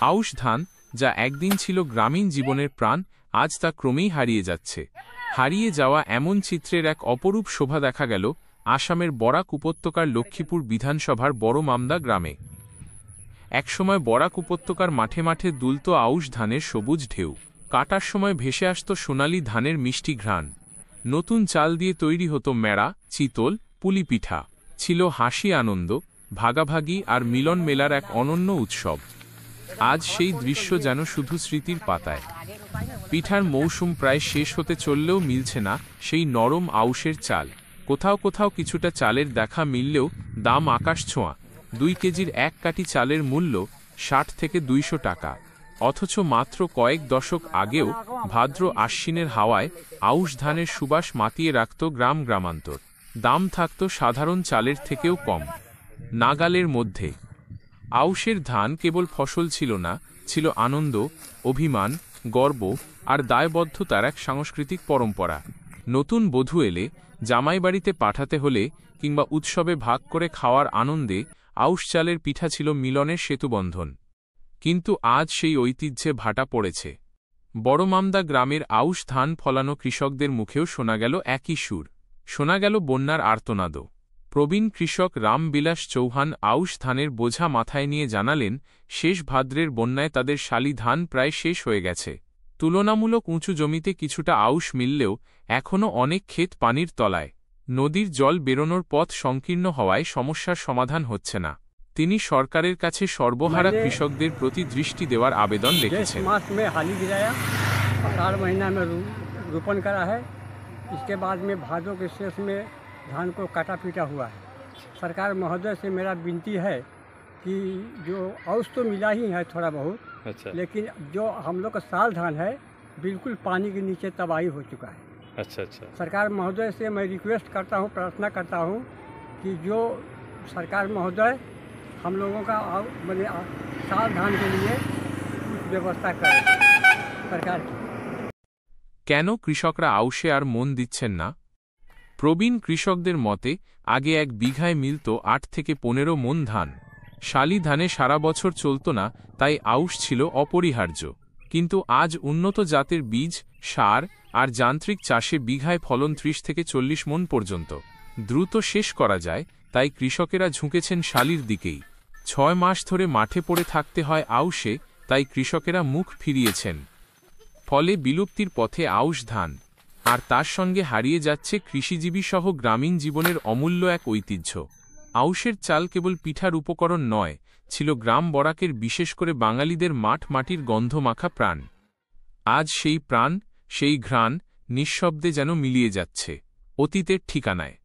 আউশ ধান, যা একদিন ছিল গ্রামীণ জীবনের প্রাণ, আজ তা ক্রমেই হারিয়ে যাচ্ছে। হারিয়ে যাওয়া এমন চিত্রের এক অপরূপ শোভা দেখা গেল আসামের বরাক উপত্যকার লক্ষ্মীপুর বিধানসভার বড় মামদা গ্রামে। একসময় বরাক উপত্যকার মাঠে মাঠে দুলত আউশ ধানের সবুজ ঢেউ। কাটার সময় ভেসে আসত সোনালি ধানের মিষ্টি ঘ্রাণ। নতুন চাল দিয়ে তৈরি হতো মেড়া, চিতল, পুলি পিঠা। ছিল হাসি, আনন্দ, ভাগাভাগি আর মিলন মেলার এক অনন্য উৎসব। আজ সেই দৃশ্য যেন শুধু স্মৃতির পাতায়। পিঠার মৌসুম প্রায় শেষ হতে চললেও মিলছে না সেই নরম আউশের চাল। কোথাও কোথাও কিছুটা চালের দেখা মিললেও দাম আকাশ ছোঁয়া। 2 কেজির 1 কাঠি চালের মূল্য 60 থেকে 200 টাকা। অথচ মাত্র কয়েক দশক আগেও ভাদ্র আশ্বিনের হাওয়ায় আউশ ধানের সুবাস মাতিয়ে রাখত গ্রাম গ্রামান্তর। দাম থাকত সাধারণ চালের থেকেও কম, নাগালের মধ্যে। আউশের ধান কেবল ফসল ছিল না, ছিল আনন্দ, অভিমান, গর্ব আর দায়বদ্ধতার এক সাংস্কৃতিক পরম্পরা। নতুন বধূ এলে, জামাইবাড়িতে পাঠাতে হলে কিংবা উৎসবে ভাগ করে খাওয়ার আনন্দে আউশ চালের পিঠা ছিল মিলনের সেতুবন্ধন। কিন্তু আজ সেই ঐতিহ্যে ভাটা পড়েছে। বড় মামদা গ্রামের আউশ ধান ফলানো কৃষকদের মুখেও শোনা গেল একই সুর। শোনা গেল বন্যার আর্তনাদও। প্রবীণ কৃষক রামবিলাস চৌহান আউশ ধানের বোঝা মাথায় নিয়ে জানালেন, শেষ ভাদ্রের বন্যায় তাদের শালি ধান প্রায় শেষ হয়ে গেছে। তুলনামূলক উঁচু জমিতে কিছুটা আউশ মিললেও এখনও অনেক ক্ষেত পানির তলায়। নদীর জল বেরোনোর পথ সংকীর্ণ হওয়ায় সমস্যার সমাধান হচ্ছে না। তিনি সরকারের কাছে সর্বহারা কৃষকদের প্রতি দৃষ্টি দেওয়ার আবেদন রেখেছেন। रोपण करा है, इसके बाद में भादों के शेष में धान को काटा पीटा हुआ है। सरकार महोदय से मेरा विनती है कि जो औस तो मिला ही है थोड़ा बहुत, अच्छा। लेकिन जो हम लोग का साल धान है बिल्कुल पानी के नीचे तबाही हो चुका है। अच्छा अच्छा। सरकार महोदय से मैं रिक्वेस्ट करता हूँ, प्रार्थना करता हूँ कि जो सरकार महोदय हम लोगों का मैंने साल धान के लिए व्यवस्था करें सरकार की। কেন কৃষকরা আউশে আর মন দিচ্ছেন না? প্রবীণ কৃষকদের মতে, আগে 1 বিঘায় মিলত 8 থেকে 15 মণ ধান। শালি ধানে সারা বছর চলত না, তাই আউশ ছিল অপরিহার্য। কিন্তু আজ উন্নত জাতের বীজ, সার আর যান্ত্রিক চাষে বিঘায় ফলন 30 থেকে 40 মণ পর্যন্ত। দ্রুত শেষ করা যায়, তাই কৃষকেরা ঝুঁকেছেন শালির দিকেই। 6 মাস ধরে মাঠে পড়ে থাকতে হয় আউশে, তাই কৃষকেরা মুখ ফিরিয়েছেন। ফলে বিলুপ্তির পথে আউশ ধান, আর তার সঙ্গে হারিয়ে যাচ্ছে কৃষিজীবী সহ গ্রামীণ জীবনের অমূল্য এক ঐতিহ্য। আউশের চাল কেবল পিঠার উপকরণ নয়, ছিল গ্রাম বরাকের, বিশেষ করে বাঙালিদের মাঠ মাটির গন্ধমাখা প্রাণ। আজ সেই প্রাণ, সেই ঘ্রাণ নিঃশব্দে যেন মিলিয়ে যাচ্ছে অতীতের ঠিকানায়।